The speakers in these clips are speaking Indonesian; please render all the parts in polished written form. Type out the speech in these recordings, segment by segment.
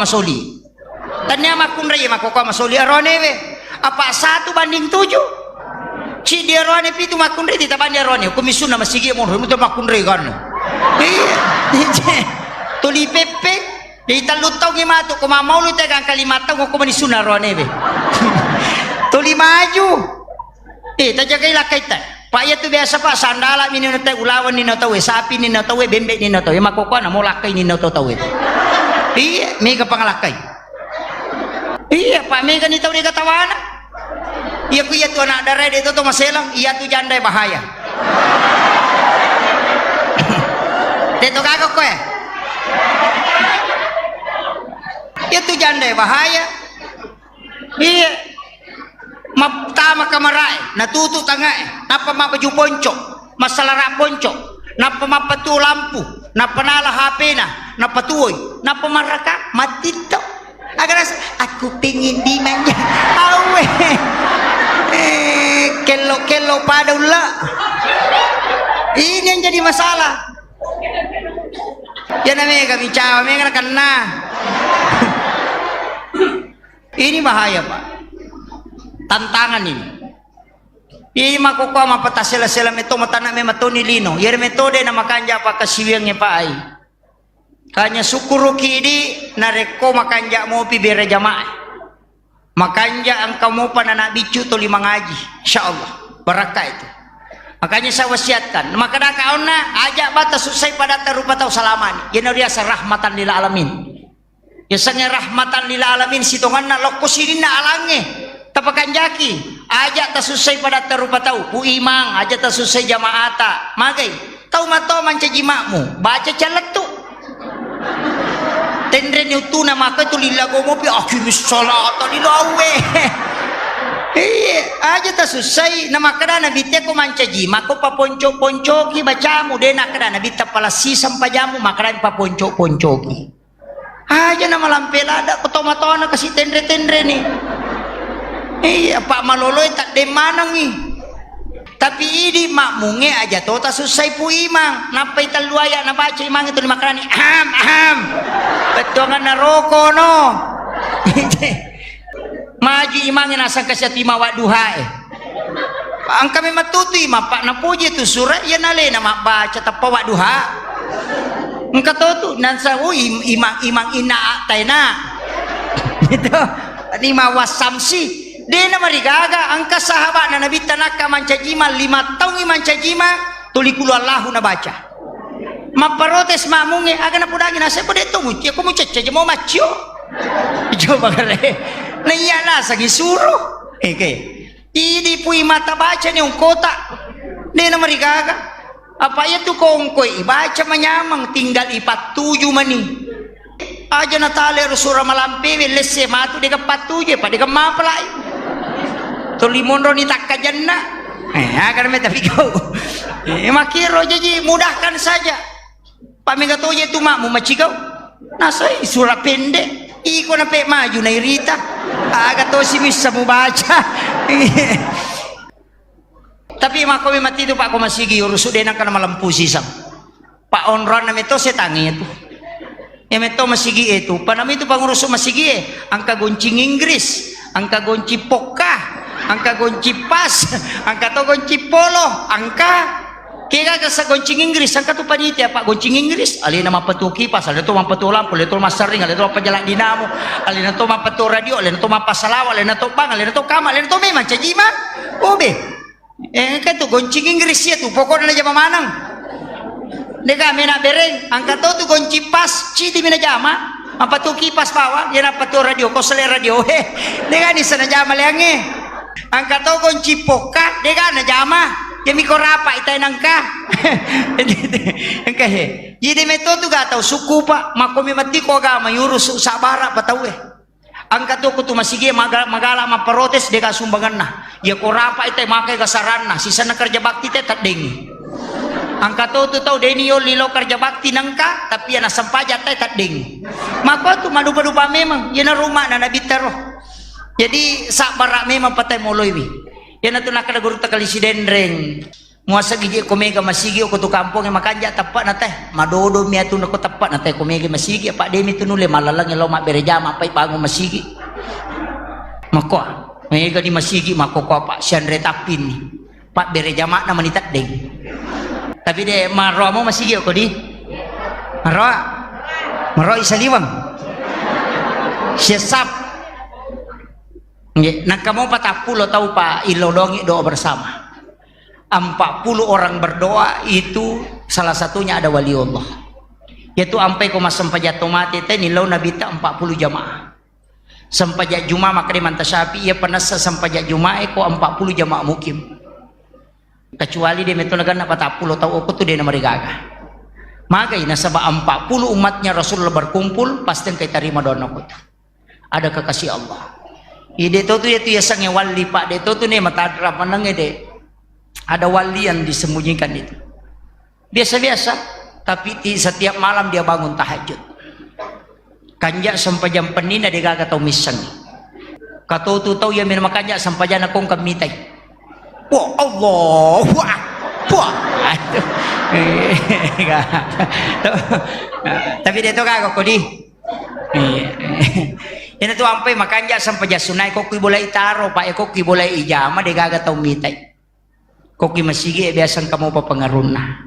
masoli. Tanya makundra ya makoko masoli arone we. Apa 1:7? Ci dia arone pitu makundra tidak bani arone. Komisuna masigi mo muto makundra kan. Iya. Tuli pepe di talutau gimana ko mau lu tegang kalimatau ko manisuna arone we. Tuli maju. Tajagai lakaitan. Pak ya tu biasa pak sandala mini nota ulawan ni nota we sapi ni nota we bembek ni nota we makoko na mo lakai ni nota we. Iya, mega pangalakai. Iya, pak mega ni tahu dia katawana. Iya ku iya tu anak darah dia tu maselang, iya tu jandai bahaya. Dia tu kagak kowe. Iya tu jandai bahaya. Iya. Maptama kamarai, natutu tangai, napa mabaju poncok, masalah poncok, napa mapatu lampu, napa nala HP na, napa tuoy, napa maraka matito. Agar aku pingin dimanja, awe, kelo pada ulah. Ini yang jadi masalah. Ya namanya kami cawa, mereka kena. Ini bahaya pak. Tantangan ini makoko mapatasela-sela meto matana me matoni lino yer metode na makanja pa kasiwangnya pa ai kanya sukuru kidi nareko makanja mo pi bere jamaah makanja ang kamu panana bicu to 5 ngaji insyaallah barakah itu makanya saya wasiatkan maka dakauna ajak batas susai pada terupa tau salaman yen dia rahmatan lil alamin ya sanga rahmatan lil alamin sitonganna lokusirina alange tapakan jaki ajak tasusai pada terupa tahu pu imang ajak tasusai jamaata magai tahu mato manca jimakmu baca caletu tendre nyutuna maka tu lilago mopi akimis salat lilawe aja tasusai nama kada nabi te ko manca jima ko paponco-poncoki bacamu dena kada nabi tapalasi sampajamu makaran paponco-poncoki aja nama lampelada ko tomatona kasih tendre-tendre nih. Iya pak maloloy tak demanang nih tapi ini makmunge aja tota susai pu imang napai taluaya na baca imang itu dimakan nih betongan na roko no maju imangin asang kasyatima waduha ang kami matutu imang pak napuji tu surat ya nale nama baca tapa waduha engkau tu nansa imang ina taina itu ni mawasamsi Dena marigaga angka sahabat na nabi tanaka mancajima 5 tahun mancajima tulikulu Allahu na baca. Maparotes mamunge aga na pudagi na sepo deto muci aku mucece mo macio. Coba kare. Na iya na sagi suruh. Idi pui mata baca ni ung kota. Dena marigaga. Apa ya tu kongkoi baca manyamang tinggal 47 mani. Aja na tali rusura malampe lesse matu de 47 pa de mapalai. Tulimondro ni tak kajanna agar meta pikau makiro jadi mudahkan saja pamega toje tu makmu macikau nasai surah pendek iko na pe maju na irita aga to si bisa mo baca tapi mako mati itu pak ko masigi urusu dena kana malampu sisang pak onron na meto setangi itu ya meto masigi itu panami itu pangurusu masigi angka goncing Inggris angka gonci pokah angka gonci pas angka to gonci polo angka kira ka sa goncing Inggris angka tu panitia pak goncing Inggris ali nama patu kipas ali to mapatu lampu ali to masaring ali to pajalak dinamo ali na to mapatu radio ali na to mapasalawa ali na to bang ali na to kama ali na to memang cajima obe angka tu goncing Inggris ya tu pokoknya na jama manang deka mena bereng angka to tu gonci pas citi mena jama apa tu kipas bawah ya na patu radio ko sele radio deka ni sana jama leange angka to gonci poka deka na jama ya miko rapa itay nangka angka jadi metodu gatau suku pak makomi mati ko agama yurus sabara patau angka to kutu masige magala maparotes deka sumbangan na ya ko rapa itay makai gasaran na sisa na kerja bakti te tadeng angka to tau deni yo lilo kerja bakti nangka tapi ya nasampajat te tadeng mako tu madupa-dupa memang ya na rumah na nabitaro jadi sak barak memang patay moloy wi yan nato nakada guru takali si dendreng Muasa gigi ko mega masigi ko tu kampung yang makanja tapak na teh madodo mi atu nako tapak na teh ko mega masigi pak demi tu nule malalang yang lo mak berejama pai bangun masigi mako mega di masigi mako ko pak sianre tapin ni pak berejama na manitak deng tapi de maro mo masigi ko di maro isaliwang siasap nggih nak kamu 40 tahu pak ilodongi doa bersama 40 orang berdoa itu salah satunya ada waliullah yaitu ampai ko sampai jatuh mati teh nilau nabi ta 40 jamaah sampai jak jumaah maka di mantasyafi ia pernah sampai jak jumaah ko 40 jamaah mukim kecuali dia metu negara 40 tahu aku tu dia nama rigaga maka ina sabah 40 umatnya Rasulullah berkumpul pasti kai tarima doa aku tu ada kekasih Allah ide tu itu ya sang wali pak de tu ni matadra panang ide ada wali yang disembunyikan itu biasa-biasa tapi setiap malam dia bangun tahajud kanjak sampai jam penina dia gak tahu misang kata tu tahu ya minum kanjak sampai jana kong kamitai wah Allah wah tapi dia tu kagak kok di ini tu sampai makanya sampai jasunai kok boleh itaro pak kok boleh ijama dia gak tahu mitai koki masigi biasa kamu papangaruna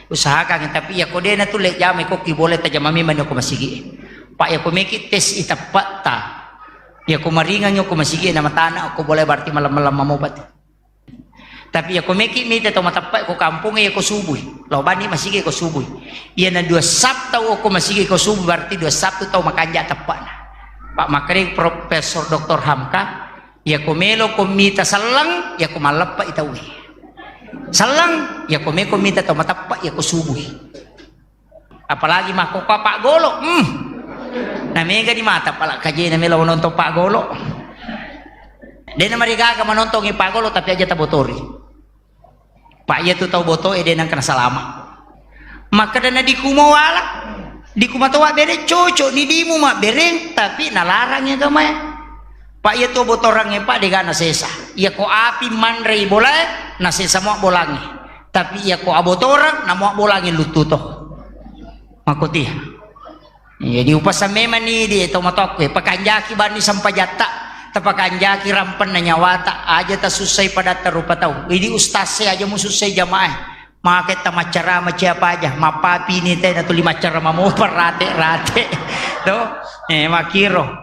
usahakan tapi ya kode na tulek jame koki boleh tajamami man ko masigi pak ya ko meki tes itapata ya ko maringan yo ko masigi na matana ako boleh berarti malam-malam mamobat tapi ya ko meki mita to matapai ko kampung ya ko subuh lo bani masigi ko subuh ya na 2 Sabtu ko masigi ko subuh berarti 2 Sabtu tau makanja tapana pak makring Profesor Dr. Hamka ya ko melo ko mita salang ya ko malappa itawi salang ya ko minta to matapak ya ko subuh apalagi mah ko pak golo na mega di mata pala kaje na melo nonton pak golo de na mariga ka manonton ni pak golo tapi aja tabotori pak ya tu tau boto de nang kana salama maka dana di kumawala di kumatawa bere cocok ni dimu mak bereng tapi nalarang ya gamay pak ya tu botorang pak de gana sesa ya ko api manrei boleh nasi semua bolangi tapi ya ko abotorang na mo bolangi lututo makuti ya di upasa memang ni di to matok pakanjaki bani sampajata tapakanjaki rampen na nyawata aja ta susai pada terupa tau ini ustaz aja mu susai jamaah maka ta macara apa aja mapapi ni teh na tu 5 cara mau rate do makiro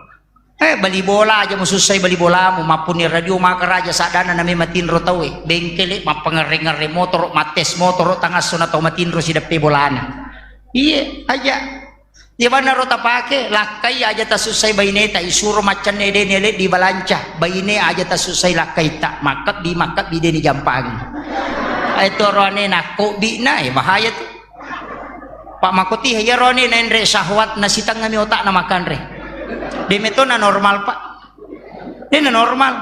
bali bola aja mususay bali bola mo mapuni radio maka raja sadana nami matinro tawe bengkele mapangere motor mates motor tangas na taw matinro si dape bolana iya aja di mana rota pake lakai aja ta susay baineta isuro macan nede nele di balanca baine aja ta susay lakai ta makap di ni jampang itu rone nako bi na bahaya tu pak makuti ya rone nendre syahwat na sitang ngami otak na makan re demeto na normal pak ini normal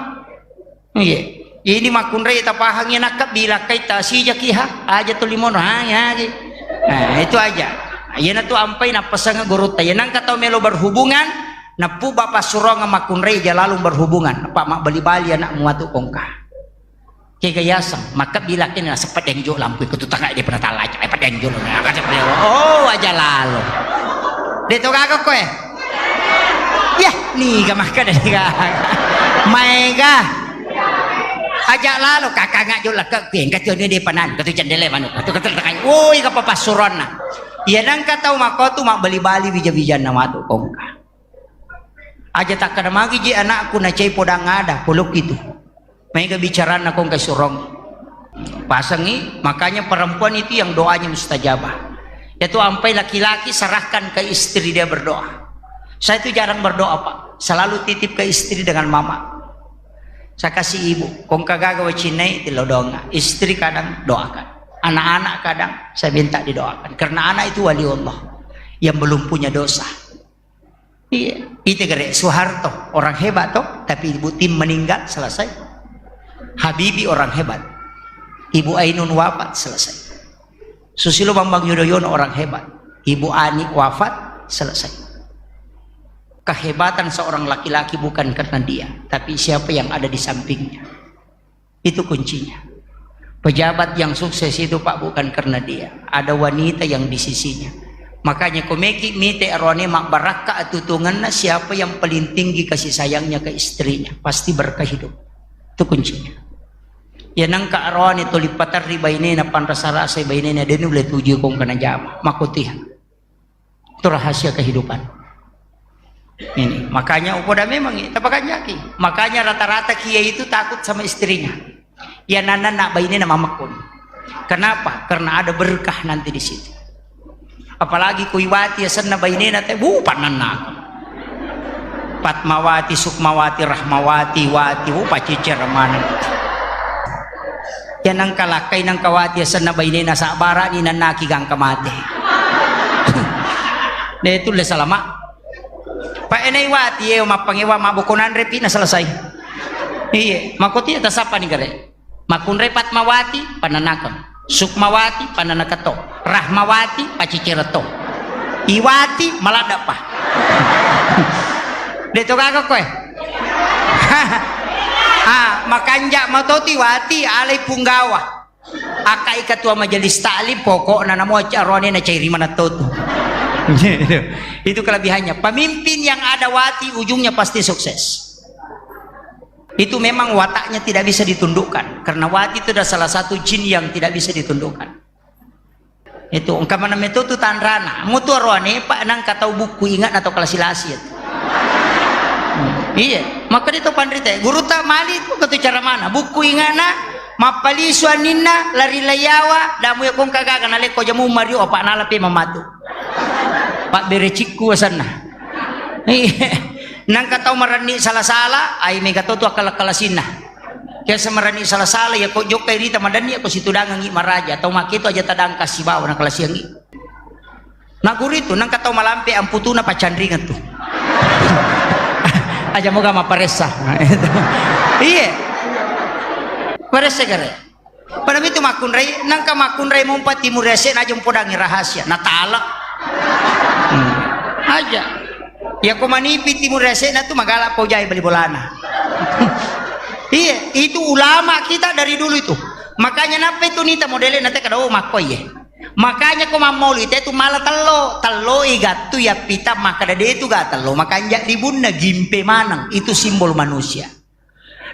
iya ini makunre ita pahangnya nakap bila kaita si jakiha aja tu limon ya nah itu aja ya na tu ampai na pasang guru tayo nang kataw melo berhubungan na pu bapak surong makunre lalu berhubungan pak mak bali-bali anak muatu kongka kegayasang maka bila kini sepat yang jo lampu ikut tangga di pernah talaj sepat yang jo oh aja lalu deto kagak kowe ya nih gamah ka dari mega ajak lalu kakak ngak jo lakak pieng katu ni panan katu cendele manuk katu tekan woi ka papasuron na iya nang katau mako tu mak bali-bali bija-bijan na matu kongka aja tak kada magi ji anakku na cai podang ada puluk itu mega bicara na kong kasurong pasangi makanya perempuan itu yang doanya mustajabah yaitu ampai laki-laki serahkan ke istri dia berdoa. Saya itu jarang berdoa pak, selalu titip ke istri dengan mama. Saya kasih ibu, kong kagagawa cinai tilodonga. Istri kadang doakan, anak-anak kadang saya minta didoakan. Karena anak itu wali Allah yang belum punya dosa. Iya, itu gere Soeharto orang hebat toh, tapi ibu Tim meninggal selesai. Habibie orang hebat, ibu Ainun wafat selesai. Susilo Bambang Yudhoyono orang hebat, ibu Ani wafat selesai. Kehebatan seorang laki-laki bukan karena dia, tapi siapa yang ada di sampingnya. Itu kuncinya. Pejabat yang sukses itu Pak bukan karena dia, ada wanita yang di sisinya. Makanya komeki mite arone mak baraka atutunganna, siapa yang paling tinggi kasih sayangnya ke istrinya pasti berkah hidup. Itu kuncinya. Ya nangka arone to lipatar ribainena panrasa-rasa bainena denu boleh tuju kong kana jama makutihan. Itu rahasia kehidupan. Ini makanya upoda memang tapakan yaki. Makanya rata-rata kiai itu takut sama istrinya. Ya nana nak bainena mamakun. Kenapa? Karena ada berkah nanti di situ. Apalagi kuiwati ya sana bainena teh panana. Patmawati, Sukmawati, Rahmawati, Wati, pacicer mana. Yan ang kalakay ng kawati ya sana bainena sa bara ni nanaki gang kamate. Dito le salama. Pa enay wati yo mapangiwa mabukunan repi na selesai. Iya, makuti ta sapa ni gare. Makunre Patmawati pananakam. Sukmawati pananakato. Rahmawati pacicirato. Iwati malada pa. Dito kagak kowe. Makanja matoti wati alay punggawa. Akai ketua majelis taklim pokok namo carone na cairi mana toto. Itu kelebihannya. Pemimpin yang ada wati ujungnya pasti sukses. Itu memang wataknya tidak bisa ditundukkan karena wati itu adalah salah satu jin yang tidak bisa ditundukkan. Itu ungkapan metode tanrana mutu arwane pak nang katau buku ingat atau kalasilasi. Iya, maka itu pandrite guru tak mali itu katu cara mana buku ingana mapali suanina lari layawa damu ya kong kagak kanale ko jamu mario apa nalapi mamatu pak berecikku sana. Iya. Nang katau marani salah-salah ay may gato to akala-kalasina. Kaya sa marani salah-salah ya ko jok kay rita madani ako si tudangang i maraja atau makito aja tadang kasibaw na kalasiang i. Nagurito nang katau malampi ang puto na pacandringan to. Aja moga maparesa. Iya. Paresa gare. Pada itu makunray nang ka makunray mo pa timurese na jung podang rahasia natala. Aja. Ya kumanipi timur resena tuh magala po jay bali bolana. Iya, itu ulama kita dari dulu itu. Makanya napa itu nita modelnya nanti kadao makoy. Makanya ko mamoli itu malah talo igatu ya pita makada de itu ga talo makanya ribun na gimpe manang itu simbol manusia.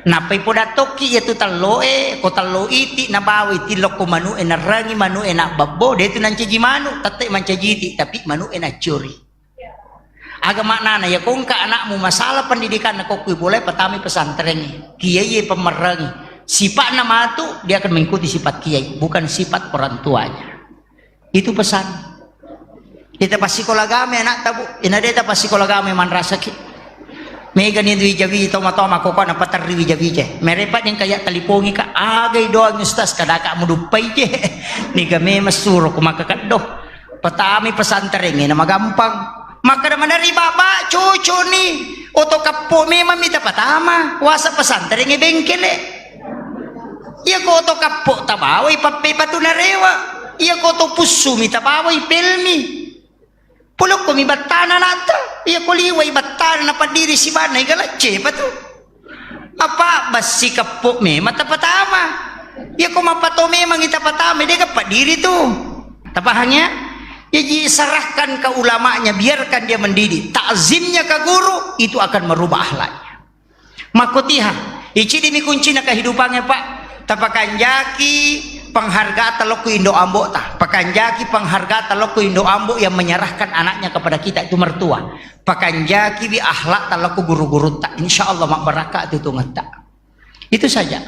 Napa ipo datoki itu talo ko talo iti na bawi tilok ko manu narangi manu na babbo de itu nanci gimanu tate mancajiti tapi manu na curi. Agama nana ya kung ka anakmu masalah pendidikan na kokoy boleh petami pesantren kiai pemerangi sifat nama itu dia akan mengikuti sifat kiai bukan sifat orang tuanya. Itu pesan kita pasti kolagame anak tabu ina deta pasti kolagame man rasa ki mega ni jawi toma ko na patar jawi merepat yang kayak talipongi ka agay doang ustaz kadaka mo dupay je ni game masuro kumakakaddo petami pesantren na magampang. Maka naman dari baba cucu nih oto kapo memang minta patama wasa pesantren ngi bengkele. Iya ko oto kapo tabawai pape patu narewa. Iya ko oto pusu minta bawai pelmi. Pulok ko mi batana nata. Iya ko liway batana na padiri si banay galatse patu. Apa basi kapo memang tapatama. Iya ko mapato memang minta patama dia ka padiri tuh. Tapahangnya jadi serahkan ke ulamanya, biarkan dia mendidik. Takzimnya ke guru itu akan merubah akhlaknya. Makutiha, ici demi kunci na kehidupannya Pak. Tapakan jaki penghargaan taloku Indo Ambo ta. Pakan jaki penghargaan taloku Indo Ambo yang menyerahkan anaknya kepada kita itu mertua. Pakan jaki bi akhlak taloku guru-guru tak. Insya Allah mak barakat itu ngeta. Itu saja.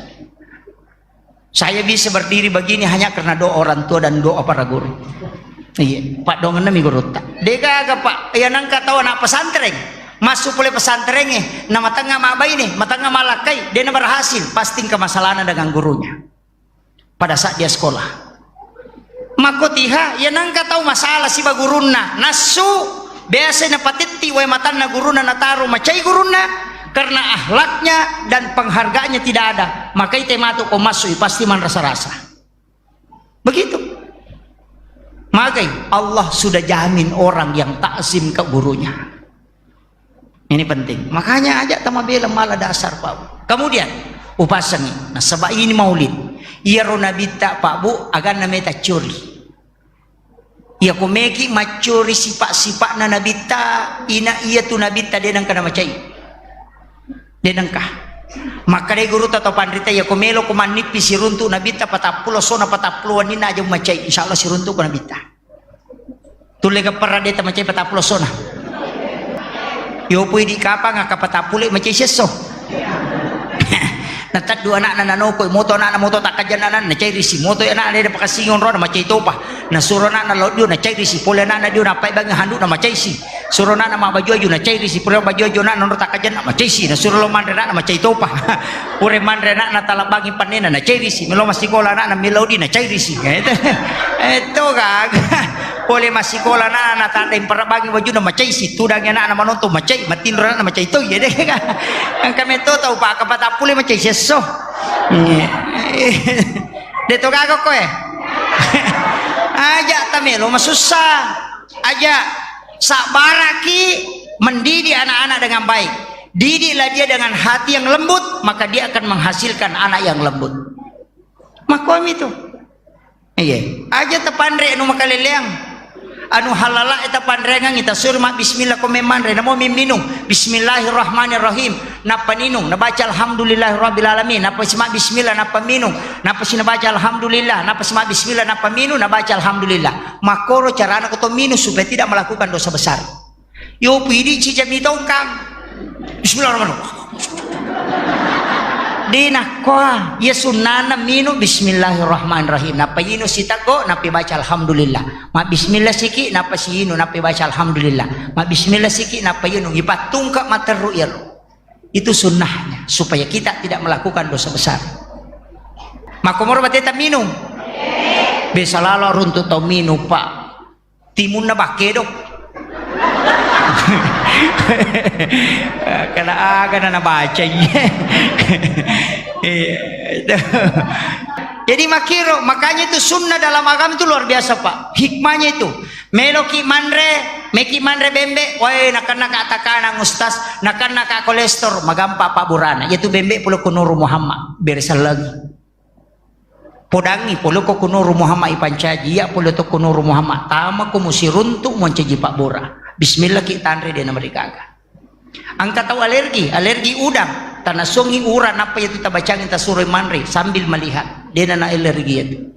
Saya bisa berdiri begini hanya karena doa orang tua dan doa para guru. Iya, Pak dongan nami guru tak. Deka aga Pak, ya nang katawa na pesantren. Masuk oleh pesantren nama tengah mabai nih, matanga malakai, dia berhasil, pasti kemasalahan dengan gurunya. Pada saat dia sekolah. Makotiha, ya nang katawa masalah si baguruna, nasu biasa na patiti way matan na guruna nataru macai guruna karena akhlaknya dan penghargaannya tidak ada. Maka itu matu ko masuk pasti man rasa-rasa. Begitu. Maka Allah sudah jamin orang yang takzim ke gurunya. Ini penting. Makanya ajak tamabela malah dasar Pak. Kemudian upasannya. Nah sebab ini maulid. iya ro nabita Pak Bu agan na meta curi iya kumeki macuri sipak-sipak na nabita ina iya tu nabita denang kana macai denang ka maka de guru tato pandrita ya kumelo kumanipi si runtu nabita patapulo sona patapuluan nina aja macai insyaallah si runtu ku nabita tulega paradeta macai patapulo sona yo pui di kapang ka patapule macai seso natat dua anak nano ko moto anak moto takajan anak na cai risi moto anak ada pakasingon ro na macai topa na suro anak na lodio na cai risi pole anak na dio na pai bang handu na macai si suro anak na ma baju aju na cai risi pore baju aju na no takajan na macai si na suro lo mandre na macai topa pore mandre na talabangi panena na cai risi melo masikola anak na melodi na cai risi itu kag pole masikola na tanda imparabangi baju na macai si tudang anak na manonto macai matin na macai to ye deh ang kami to tau pa kapatapule macai so deto kagak kowe aja tamelo masusah aja sabaraki mendidik anak-anak dengan baik didiklah dia dengan hati yang lembut maka dia akan menghasilkan anak yang lembut makom itu iya aja tepandre anu makaleleang anu halala eta pandrengan kita suruh mak bismillah ko memandre namo minum bismillahirrahmanirrahim napa ninung nabaca alhamdulillahirabbil alamin napa semak bismillah napa minum napa sinabaca alhamdulillah napa semak bismillah napa minum nabaca alhamdulillah makoro carana ko to minum supaya tidak melakukan dosa besar yo pidi cicami tongkang bismillahirrahmanirrahim dina koa ya sunnana minu bismillahirrahmanirrahim napa yinu sitago napa baca alhamdulillah ma bismillah siki napa siyinu napa baca alhamdulillah ma bismillah siki napa yinu ipatungka materu itu sunnahnya supaya kita tidak melakukan dosa besar makomor bateta minu besalala runtu tau minu Pak timun na bakedo karena agak na baca jadi makiro makanya itu sunnah dalam agama itu luar biasa Pak hikmahnya itu meloki mandre meki mandre bembe wae nakana ka atakana ustaz nakana ka kolesterol magampa Pak Burana yaitu bembe pulo kunuru Muhammad beresal lagi podangi pulo ko kunuru Muhammad ipancaji ya pulo to kunuru Muhammad tama ko musiruntu monceji Pak Bura bismillah kita andre dia mereka angka tahu alergi udang tanah songi uran apa itu tabacangin tasure manre sambil melihat dia nana alergi itu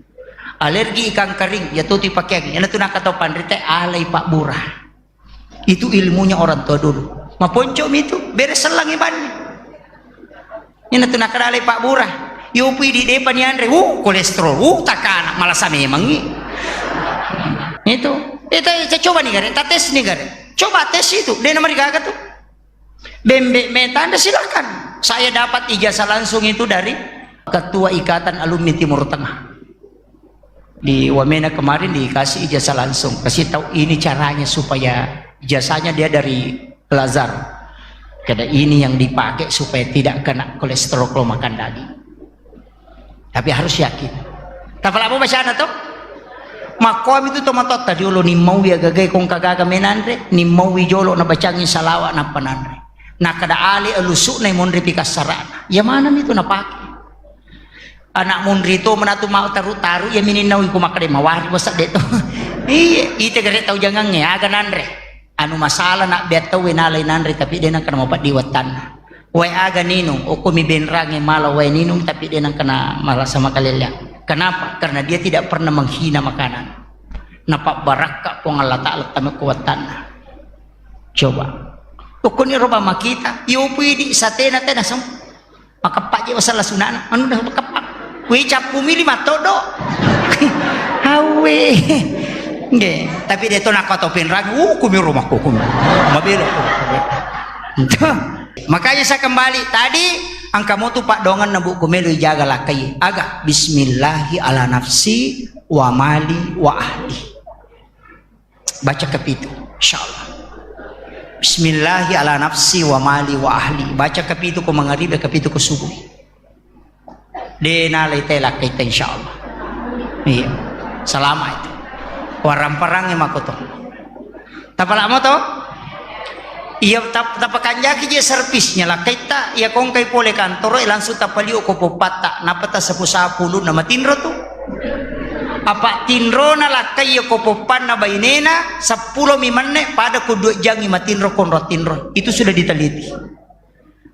alergi ikan kering ya tuh dipakai yang itu nak tahu pandri teh alai Pak Bura itu ilmunya orang tua dulu maponcom itu beres selang ibannya yang itu nak alai Pak Bura yupi di depan andre kolesterol takana malah sama emang itu coba nih gare tes nih gare coba tes itu dia mereka tuh bembe meta Anda silakan saya dapat ijazah langsung itu dari ketua ikatan alumni Timur Tengah di Wamena kemarin dikasih ijazah langsung kasih tahu ini caranya supaya ijazahnya dia dari Lazar karena ini yang dipakai supaya tidak kena kolesterol kalau makan daging tapi harus yakin tapi apa bacaan tuh makom itu tomatot tadi ulo ni mau ya gagay kong kagaga menandre ni mau wijolo na bacangin salawa na panandre na kada ali alusuk na imondri pikas sarana ya mana itu napake anak mondri to manatu mau taru-taru ya mininaw ko makade mawari basta deto iya ite gare tau jangan ya aga nandre anu masalah nak beto winalay nandre tapi denang kana mapat diwatan way aga ninong o kumi benrange mala way ninong tapi denang kana mala sama kalilya. Kenapa? Karena dia tidak pernah menghina makanan. Napa baraka po nga lata-alat kami kuwatan. Coba. Ukuni roba makita. Iupuidi sa tena sam. Makapaji wasala sunana. Ano na makapak? Wicap pumili matodo. Hawe. Nge. Tapi dito nakatopin rag. Kumi rumah ko. Mabilo ko. Makanya saya kembali tadi ang kamu tuh Pak dongan nabu kumelu jaga lakai aga bismillahi ala nafsi wa mali wa ahli baca kepitu insyaallah bismillahi ala nafsi wa mali wa ahli baca kepitu ko mangaribe kepitu ko subuh de nalay tela kita insyaallah iya selamat itu warang parang makoto tapala mo to Ia tapakan jaki je servisnya lah kita ia kong kai pole kantor langsung tapaliu ko popata napata sapu-sapu nama tinro tu apa tinro na lah kai ko popan na bainena 10 mimane pada ku 2 jang matinro konro tinro itu sudah diteliti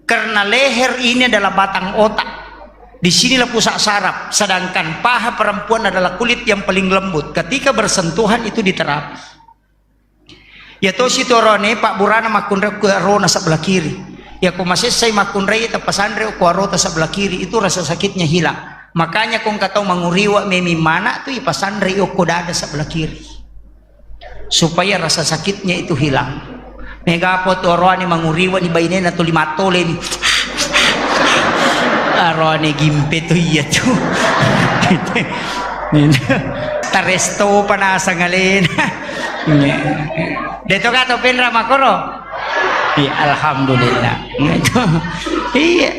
karena leher ini adalah batang otak di sinilah pusat saraf sedangkan paha perempuan adalah kulit yang paling lembut ketika bersentuhan itu diterapi. Ya to si torone Pak Burana makunre ku arona sebelah kiri. Ya ku masih saya makunre ta pasandre ku arota sebelah kiri itu rasa sakitnya hilang. Makanya kong katau manguriwa memi mana tu ipasandre ku dada sebelah kiri. Supaya rasa sakitnya itu hilang. Mega po to arone manguriwa ni bainena tu 5 tole ni. Arone gimpe tu iya tu. Taresto panasa ngalen. Dito ka to penra makoro. Iya, alhamdulillah. Iya.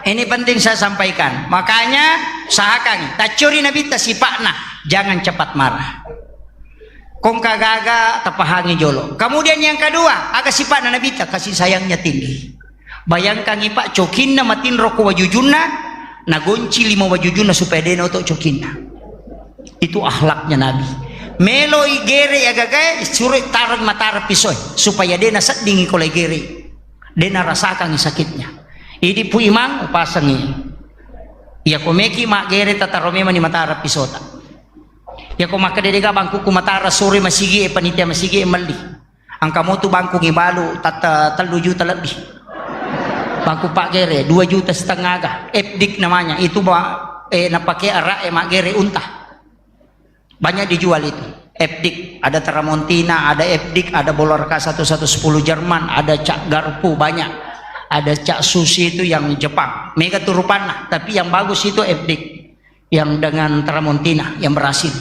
Ini penting saya sampaikan. Makanya sahakan tacuri nabi tasipakna, jangan cepat marah. Kong kagaga tapahangi jolo. Kemudian yang kedua, aga sipakna nabi kasih sayangnya tinggi. Bayangkan ipak cokinna matin roko wajujunna, nagonci 5 wajujunna supaya dena untuk cokinna. Itu akhlaknya nabi. Melo igere agagae suruh taruh matara pisoy supaya dia nasat dingi kolai gere dia rasakan sakitnya ini pu imang pasangi ya komeki mak gere tatarome mani matara pisota ya ko maka dedega bangku ku matara sore masigi panitia masigi mali ang kamu tu bangku ngibalu tata 3 juta lebih bangku pak gere 2,5 juta agak epdik namanya itu napake ara mak gere untah banyak dijual itu Epdik ada Tramontina ada Epdik ada Bolorka 1110 Jerman ada Cak Garpu banyak ada Cak Susi itu yang Jepang mega turupana tapi yang bagus itu Epdik yang dengan Tramontina yang berhasil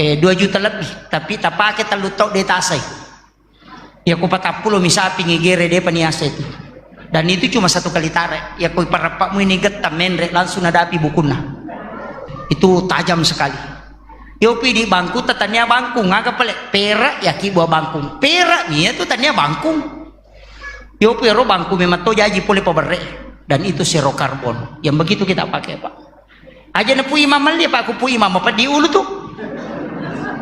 2 juta lebih tapi tak pakai talutok di tasai ya ku 40 misapi ngigere dia paniasa itu dan itu cuma 1 kali tarik ya ku parapakmu ini getam menre langsung ada api bukuna itu tajam sekali. Yopi di bangku tatanya bangkung ngaga pelek perak ya ki buah bangkung perak nih itu tanya bangkung yopi ro bangku memang to jaji pole pabere dan itu sero karbon yang begitu kita pakai pak aja nepu imam mali pak aku pu imam apa di ulu tuh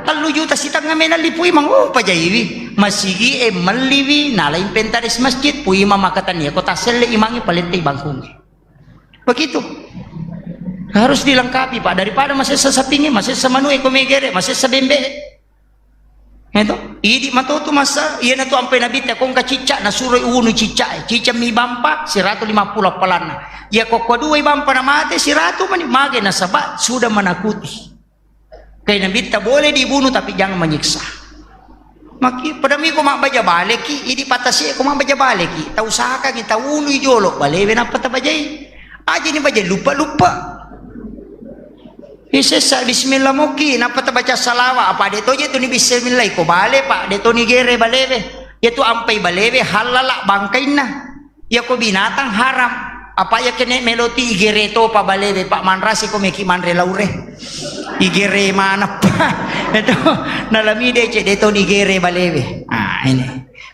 3 juta sitang ngamena li pu imam oh pajaiwi masigi maliwi nala inventaris masjid pu imam makatania kota sele imangi palinti bangkung begitu harus dilengkapi pak daripada masih sesapingi masih semanu ekomegere masih sebembe itu idi matoto masa iya na to ampe nabi ta kong kacica na suroy unu cica cica mi bampa 150 palana ya kok dua bampa na mate 100 mani mage na sabat sudah menakuti kay nabi ta boleh dibunuh tapi jangan menyiksa maki padami ko mabaja baleki idi patasi ko mabaja baleki ta usahakan kita unu jolo balewe na patabajai aja ni baja lupa Isesa bismillah moki napa baca salawa apa deto je tu ni bismillah ko bale pak deto ni gere balebe ya tu ampai balebe halala bangkaina ya ko binatang haram apa ya kene meloti igere to pa balebe pak manrasi ko meki manre laure igere mana pa itu nalamide ce deto ni gere balebe ini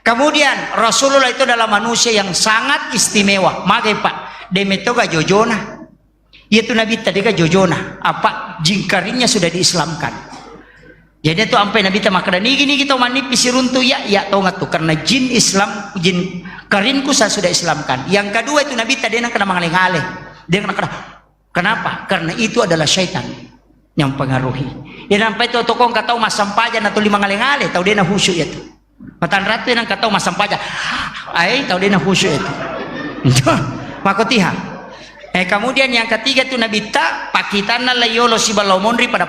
kemudian Rasulullah itu adalah manusia yang sangat istimewa magai pak demetoga jojona yaitu Nabi tadi kan jojona apa jingkarinnya sudah diislamkan jadi itu sampai Nabi tak makan ini kita manipis runtuh ya tahu nggak tuh karena jin Islam jin karinku saya sudah islamkan yang kedua itu Nabi tadi nak kena mengalih-alih dia kena kenapa karena itu adalah syaitan yang pengaruhi ya sampai itu tokong kata tahu mas sampajan atau 5 ngalih-alih tahu dia nak khusyuk itu matan ratu yang kata tahu mas sampajan tahu dia nak khusyuk itu makotiha kemudian yang ketiga itu Nabi tak pakitana layolo si balomondri pada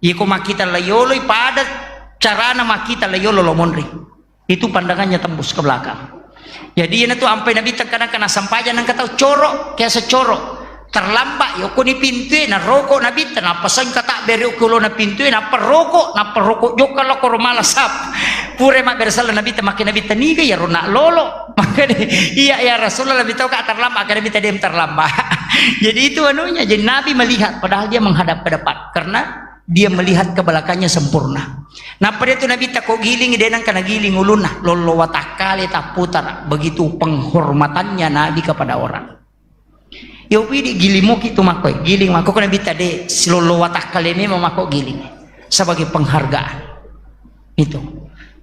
yiko makita layolo pada carana makita layolo lomondri itu pandangannya tembus ke belakang jadi ini tuh sampai Nabi tak kadang-kadang sampajan yang kata corok kayak secorok terlambat yoko ni pintu na rokok Nabi tak napasan kata beri ukulo na pintu na perokok joka lo koro malasap pure mak bersala Nabi tak makin Nabi taniga ya rona lolo makanya iya ya Rasulullah Nabi tahu kata terlambat karena Nabi tadi terlambat jadi itu anunya jadi Nabi melihat padahal dia menghadap ke depan karena dia melihat ke belakangnya sempurna. Nah pada itu Nabi tak kok giling denang kana giling uluna lolo watakale tak putar, begitu penghormatannya Nabi kepada orang. Ya pidi gilimu kitu makoi giling mako Nabi tadi lolo watakale ini memako giling sebagai penghargaan itu.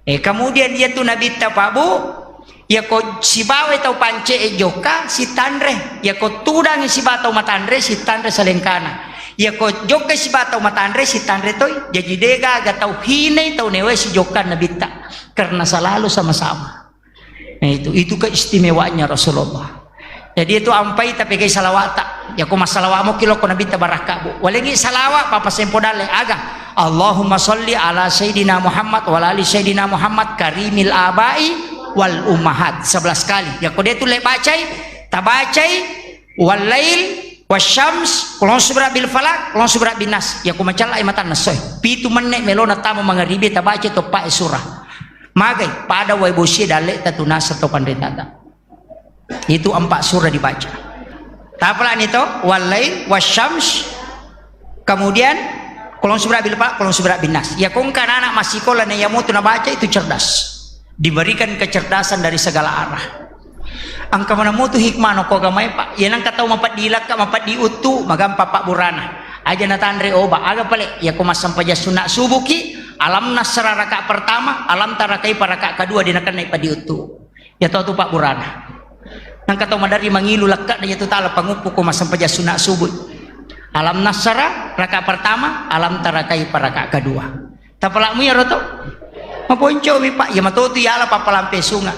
Kemudian dia tuh Nabi tapabu ya ko si bawe tau pance joka si tandre ya ko tudang si batau matandre si tandre salengkana ya ko joka si batau matandre si tandre toy jadi dega ga tau hine tau newe si joka Nabi tak karena selalu sama-sama. Nah itu keistimewaannya Rasulullah. Jadi itu ampai tapi kay salawata ya ko masalawa mo kilo ko Nabi tabaraka bu walengi salawa papa sempodale aga Allahumma sholli ala Sayyidina Muhammad wa ali Sayyidina Muhammad karimil abai wal ummahat 11 kali. Ya kode itu le bacai, tabacai wal lail wasyams kulon subra bil falak kulon subra bin nas. Ya ku macala ay matan nasoy. Pitu mennek melona tamu mangaribi tabacai to pa surah. Magai pada way bosi dale tatuna sato pandetata. Itu 4 surah dibaca. Tapalan itu wal lail wasyams kemudian kolong subra bil falak kolong subra bin nas. Ya kung kana anak masih kola na yamu tu na baca itu cerdas. Diberikan kecerdasan dari segala arah. Angka mana mu tu hikmah no ko gamay pa. Yan ang kataw mapat dilak ka mapat diutu magam papa burana. Aja na tandre oba aga pale ya ko masampaja sunna subuki alam nasra raka pertama alam tarakai paraka kedua dinakan naik pa diutu. Ya to tu pak burana. Nang kataw madari mangilu lakka na yatu tala pangupu ko masampaja sunna subuh. Alam nasara raka pertama alam tarakai paraka kedua. Tapalamu ya roto maponco mi pak ya matoto ya ala papalampe sunga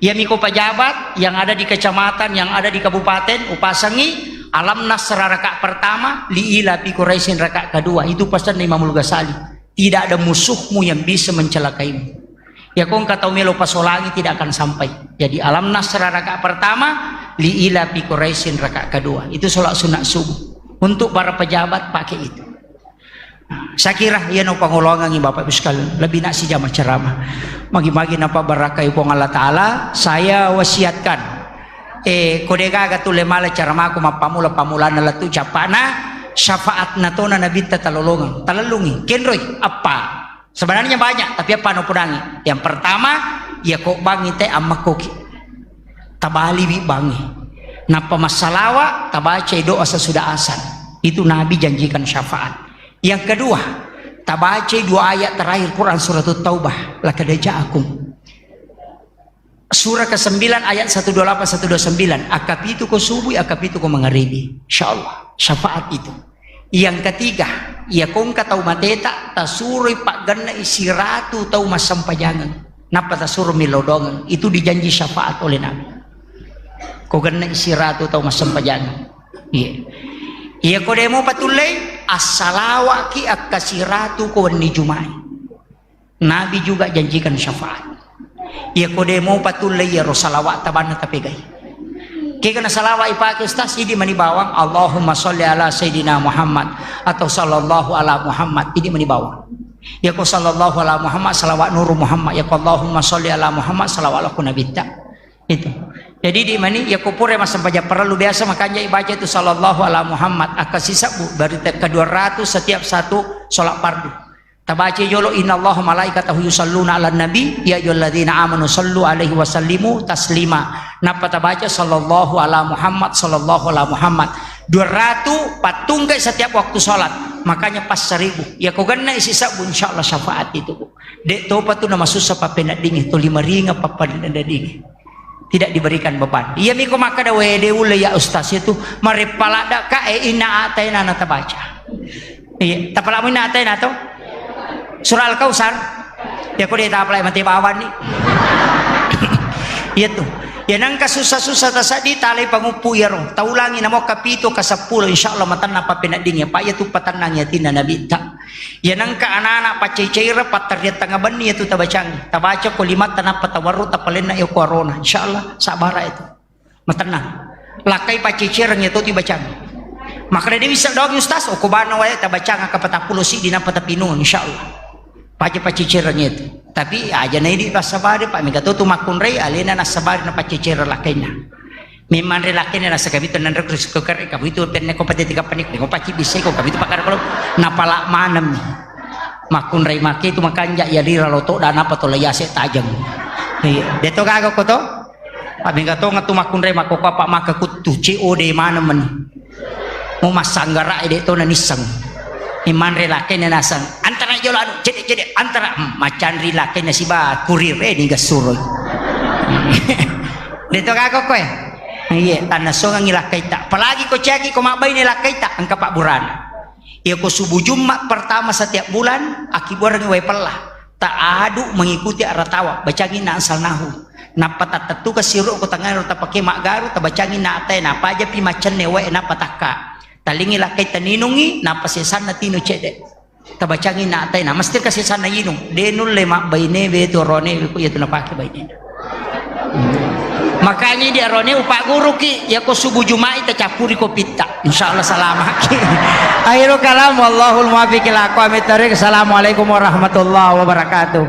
ya miko pejabat yang ada di kecamatan yang ada di kabupaten upasangi alam nasra raka pertama liila pi Quraisyin raka kedua. Itu pesan Imam Ghazali, tidak ada musuhmu yang bisa mencelakaimu. Ya kong kata melo pasolangi tidak akan sampai. Jadi alam nasra raka pertama liila pi Quraisyin raka kedua. Itu sholat sunat subuh untuk para pejabat pakai itu. Saya kira ya no pangulongan ni Bapak Ibu sekalian lebih nak si jamaah ceramah magi-magi napa barakai pong Allah Taala. Saya wasiatkan kode gaga tu lemala ceramah ko mapamula na latu capana syafaat natona Nabi talalungi kenroy apa sebenarnya banyak tapi apa no pudangi. Yang pertama ya kok bangi teh amma koki tabali bi bangi napa masalawa tabaca doa sesudah asan itu Nabi janjikan syafaat. Yang kedua, tabaca 2 ayat terakhir Quran surat Taubah, laqad ja'akum. Surah ke-9 ayat 128 129, akapitu ko subuh, akapitu ko magharibi. Insyaallah, syafaat itu. Yang ketiga, ya kong katau mateta tasuri pak ganna isiratu tau masampajangan. Napa tasuru milodongan, itu dijanji syafaat oleh Nabi. Ko ganna isiratu tau masampajangan. Iya. Iya ko demo patulay as-salawa ki akasiratu ko ni jumai. Nabi juga janjikan syafaat. Iya ko demo patulay ya rosalawat taban tapigay. Kaya kana salawa ipake ustaz idi manibawang Allahumma sholli ala Sayyidina Muhammad atau sallallahu ala Muhammad idi manibawang. Ya ko sallallahu ala Muhammad salawat nuru Muhammad ya ko Allahumma sholli ala Muhammad salawat ala nabita. Itu. Jadi di mana ya kupure mas sampaja perlu biasa makanya ibaca itu sallallahu ala Muhammad akasisa bu dari ke-200 setiap satu sholat fardu. Tabaca jolo innallaha malaikatahu yusalluna ala nabi ya ayyuhalladzina amanu sallu alaihi wasallimu taslima. Napa tabaca sallallahu ala Muhammad sallallahu ala Muhammad 200 patungkai setiap waktu sholat. Makanya pas 1000 ya kau ganna isi sabu insyaallah syafaat itu bu. Dek topa tu nama susah papenat dingin tu 5 ringa papan dingin. Tidak diberikan beban. Iya miko maka da wede ule ya ustaz itu maripalada ka ina atayna nata baca. Iya, tapalamu ina atayna to? Surah Al-Kautsar. Ya ko dia tapalay mati bawan ni. Iya tuh. Ya nang kasusah-susah tasadi talay pangupu ya ro. Taulangi namo kapito ka 10 insyaallah matan na papinading ya pa ya tu patanang ya tina nabi ta. Ya nang ka anak-anak paceceira patarya tanga bani itu tabacang. Tabaca ko 5 tanap patawaru tapalen na yo corona insyaallah sabara itu. Matanang. Lakay paceceira itu tibacang. Maka dia bisa dog ustaz o kubana wae tabacang ka 40 si dina patapinun insyaallah. Paceceira itu. Tapi aja na hindi pasabari pa migato tumakun ray alina na sabari na paceceira lakayna. Memang relaki na nasa kami to nan rekrus ko kare kami to penne ko pati tiga panik ko paci bise ko kami to pakar ko napala manam makun rai make tu makanja ya dira loto dan apa to layase tajang deto gago ko to kami gato ngatu makun rai mako pak maka kutu COD mana men mau masanggara ide to nanisang iman relaki na nasang antara jolo anu jadi antara macan relaki na siba kurir ni gasuroy deto gago ko iya tanah songang ilakay tak palagi ko ceki ko mabay nilakay tak ang kapaburan iya ko subuh Jumat pertama setiap bulan akibar ng pelah tak adu mengikuti aratawa bacangin na asal nahu napatatu ka siro ko tangan ta pake magaru ta bacangin na atay na paja pi macan ne wae na pataka talingi lakay taninungi na pasesan na tino cede ta bacangin na atay na mastir kasesan na yinung denul le mabay ne beto rone ko yato na pake bay ne makanya di arone upak guru ki ya ko subuh Jumat kita capuri ko pita insyaallah salamat ki akhirul kalam wallahul muwaffiq ila aqwamit thoriq. Assalamualaikum warahmatullahi wabarakatuh.